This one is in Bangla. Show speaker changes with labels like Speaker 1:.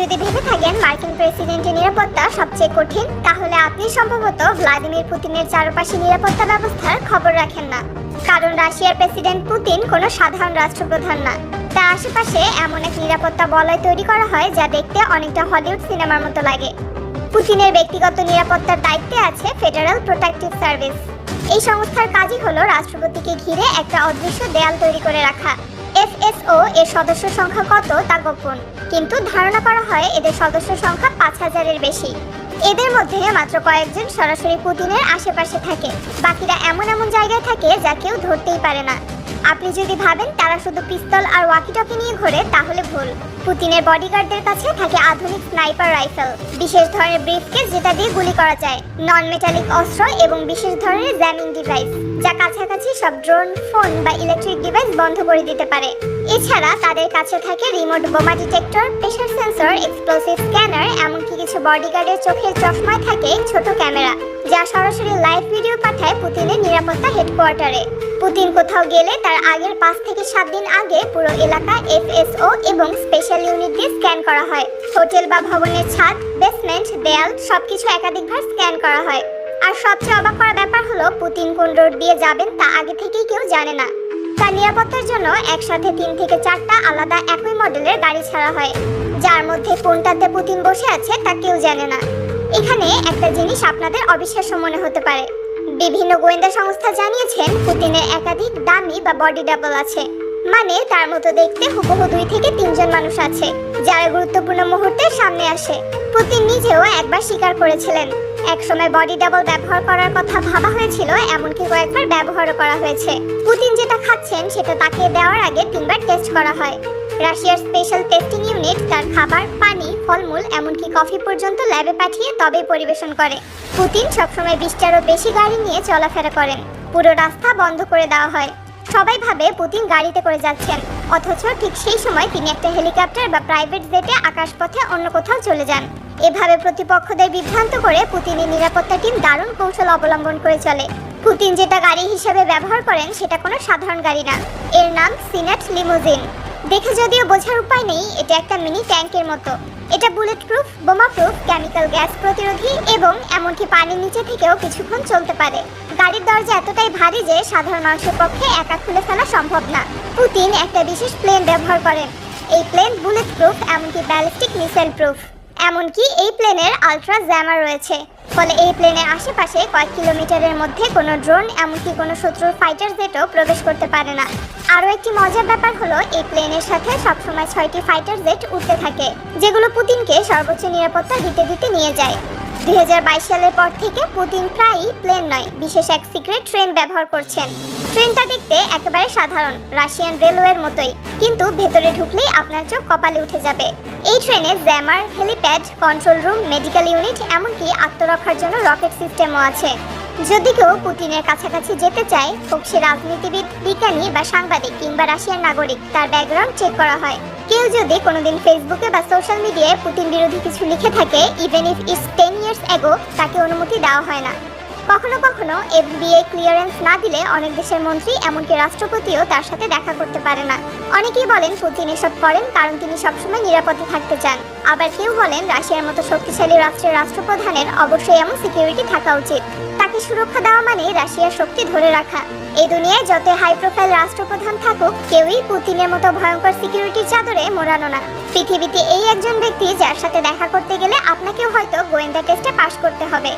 Speaker 1: যদি ভেবে থাকেন মার্কিন প্রেসিডেন্টের নিরাপত্তা সবচেয়ে কঠিন, তাহলে আপনি সম্ভবত ভ্লাদিমির পুতিনের চারপাশে নিরাপত্তা ব্যবস্থার খবর রাখেন না। কারণ রাশিয়ার প্রেসিডেন্ট পুতিন কোনো সাধারণ রাষ্ট্রপ্রধান না। তার আশেপাশে এমন এক নিরাপত্তা বলয় তৈরি করা হয় যা দেখতে অনেকটা হলিউড সিনেমার মতো লাগে। পুতিনের ব্যক্তিগত নিরাপত্তার দায়িত্বে আছে ফেডারেল প্রোটেক্টিভ সার্ভিস। এই সংস্থার কাজই হলো রাষ্ট্রপতিকে ঘিরে একটা অদৃশ্য দেয়াল তৈরি করে রাখা। FSO এর সদস্য সংখ্যা কত তা গোপন, কিন্তু ধারণা করা হয় এদের সদস্য সংখ্যা 5000-এর বেশি। এদের মধ্যে মাত্র কয়েকজন সরাসরি পুতিনের আশেপাশে থাকে, বাকিরা এমন এমন জায়গায় থাকে যা কেউ ধরতেই পারে না। আপনি যদি ভাবেন তারা শুধু পিস্তল আর ওয়াকিটকি নিয়ে ঘোরে, তাহলে ভুল। পুতিনের বডিগার্ডদের কাছে থাকে আধুনিক স্নাইপার রাইফেল, বিশেষ ধরনের ব্রিফকেস যেটা দিয়ে গুলি করা যায়, নন মেটালিক অস্ত্র এবং বিশেষ ধরনের জ্যামিং ডিভাইস যা কাছাকাছি সব ড্রোন, ফোন বা ইলেকট্রিক ডিভাইস বন্ধ করে দিতে পারে। এছাড়া তাদের কাছে থাকে রিমোট বোমা detector, pressure sensor, explosive scanner, এমনকি কিছু বডিগার্ডের চোখের চশমায় থাকে ছোট ক্যামেরা যা সরাসরি লাইভ ভিডিও পাঠায় পুতিনের নিরাপত্তা হেডকোয়ার্টারে। পুতিন কোথাও গেলে তার আগের 5 থেকে 7 দিন আগে পুরো এলাকা FSO এবং স্পেশাল ইউনিট দিয়ে স্ক্যান করা হয়। হোটেল বা ভবনের ছাদ, বেসমেন্ট, দেয়াল সবকিছু একাধিকবার স্ক্যান করা হয়। আর সবচেয়ে অবাক করা ব্যাপার হলো পুতিন কোন রোড দিয়ে যাবেন তা আগে থেকেই কেউ জানে না। তার নিরাপত্তার জন্য একসাথে 3 থেকে 4টা আলাদা একই মডেলের গাড়ি ছাড়া হয়, যার মধ্যে কোনটাতে পুতিন বসে আছে তা কেউ জানে না। এখানে একটা জিনিস আপনাদের অবিশ্বাস্য মনে হতে পারে, বিভিন্ন গোয়েন্দা সংস্থা জানিয়েছেন পুতিনের একাধিক ডামি বা বডি ডাবল আছে। মানে তার মতো দেখতে হুবহু 2 থেকে 3 জন মানুষ আছে যারা গুরুত্বপূর্ণ মুহূর্তে সামনে আসে। পুতিন নিজেও একবার স্বীকার করেছিলেন একসময় বডি ডাবল ব্যবহার করার কথা ভাবা হয়েছিল, এমনকি কয়েকবার ব্যবহারও করা হয়েছে। পুতিন যেটা খাচ্ছেন সেটা তাকে দেওয়ার আগে 3বার টেস্ট করা হয়। রাশিয়ার স্পেশাল টেস্টিং ইউনিট তার খাবার, পানি, ফলমূল এমনকি কফি পর্যন্ত ল্যাবে পাঠিয়ে তবেই পরিবেশন করে। পুতিন সবসময় 20টারও বেশি গাড়ি নিয়ে চলাফেরা করেন, পুরো রাস্তা বন্ধ করে দেওয়া হয়। সবাই ভাবে পুতিন গাড়িতে করে যাচ্ছেন, অথচ ঠিক সেই সময় তিনি একটা হেলিকপ্টার বা প্রাইভেট জেটে আকাশপথে অন্য কোথাও চলে যান। এভাবে প্রতিপক্ষদের বিভ্রান্ত করে পুতিনের নিরাপত্তা টিম দারুণ কৌশল অবলম্বন করে চলে। পুতিন যেটা গাড়ি হিসেবে ব্যবহার করেন সেটা কোনো সাধারণ গাড়ি না, এর নাম সিনেট লিমুজিন। দেখে যদিও বোঝার উপায় নেই, এটা একটা মিনি ট্যাঙ্কের মতো। এটা বুলেট প্রুফ, বোমা প্রুফ, কেমিক্যাল গ্যাস প্রতিরোধী এবং এমনকি পানির নিচে থেকেও কিছুক্ষণ চলতে পারে। গাড়ির দরজা এতটাই ভারী যে সাধারণ মানুষের পক্ষে একা খুলে ফেলা সম্ভব না। পুতিন একটা বিশেষ প্লেন ব্যবহার করেন। এই প্লেন বুলেট প্রুফ, এমনকি ব্যালিস্টিক মিসাইল প্রুফ। এমনকি এই প্লেনের আলট্রা জ্যামার রয়েছে, ফলে এই প্লেনের আশেপাশে কয়েক কিলোমিটারের মধ্যে কোনো ড্রোন, এমনকি কোনো শত্রুর ফাইটার জেটও প্রবেশ করতে পারে না। আরও একটি মজার ব্যাপার হলো এই প্লেনের সাথে সবসময় 6টি ফাইটার জেট উঠতে থাকে, যেগুলো পুতিনকে সর্বোচ্চ নিরাপত্তা দিতে দিতে নিয়ে যায়। 2022 সালের পর থেকে পুতিন প্রায়ই প্লেন নয়, বিশেষ এক সিক্রেট ট্রেন ব্যবহার করছেন। ট্রেনটা দেখতে একেবারে সাধারণ রাশিয়ান রেলওয়ের মতোই, কিন্তু ভেতরে ঢুকলেই আপনার চোখ কপালে উঠে যাবে। এই ট্রেনে jammer, helipad, control room, medical unit, এমনকি আত্মরক্ষার জন্য রকেট সিস্টেমও আছে। যদি কেউ পুতিনের কাছাকাছি যেতে চায়, হোক সে রাজনীতিবিদ, বিজ্ঞানী বা সাংবাদিক কিংবা রাশিয়ার নাগরিক, তার ব্যাকগ্রাউন্ড চেক করা হয়। কেউ যদি কোনোদিন ফেসবুকে বা সোশ্যাল মিডিয়ায় পুতিন বিরোধী কিছু লিখে থাকে, even if it's 10 years ago, তাকে অনুমতি দেওয়া হয় না। কখনো কখনো FBI ক্লিয়ারেন্স না দিলে অনেক দেশের মন্ত্রী, এমনকি রাষ্ট্রপতিও তার সাথে দেখা করতে পারে না। অনেকেই বলেন পুতিন এসব করেন কারণ তিনি সবসময় নিরাপদে থাকতে চান। আবার কেউ বলেন রাশিয়ার মতো শক্তিশালী রাষ্ট্রের রাষ্ট্রপ্রধানের অবশ্যই এমন সিকিউরিটি থাকা উচিত। তাকে সুরক্ষা দেওয়া মানে রাশিয়ার শক্তি ধরে রাখা। এই দুনিয়ায় যত হাই প্রোফাইল রাষ্ট্রপ্রধান থাকুক, কেউই পুতিনের মতো ভয়ঙ্কর সিকিউরিটির চাদরে মোড়ানো না। পৃথিবীতে এই একজন ব্যক্তি যার সাথে দেখা করতে গেলে আপনাকেও হয়তো গোয়েন্দা টেস্টে পাশ করতে হবে।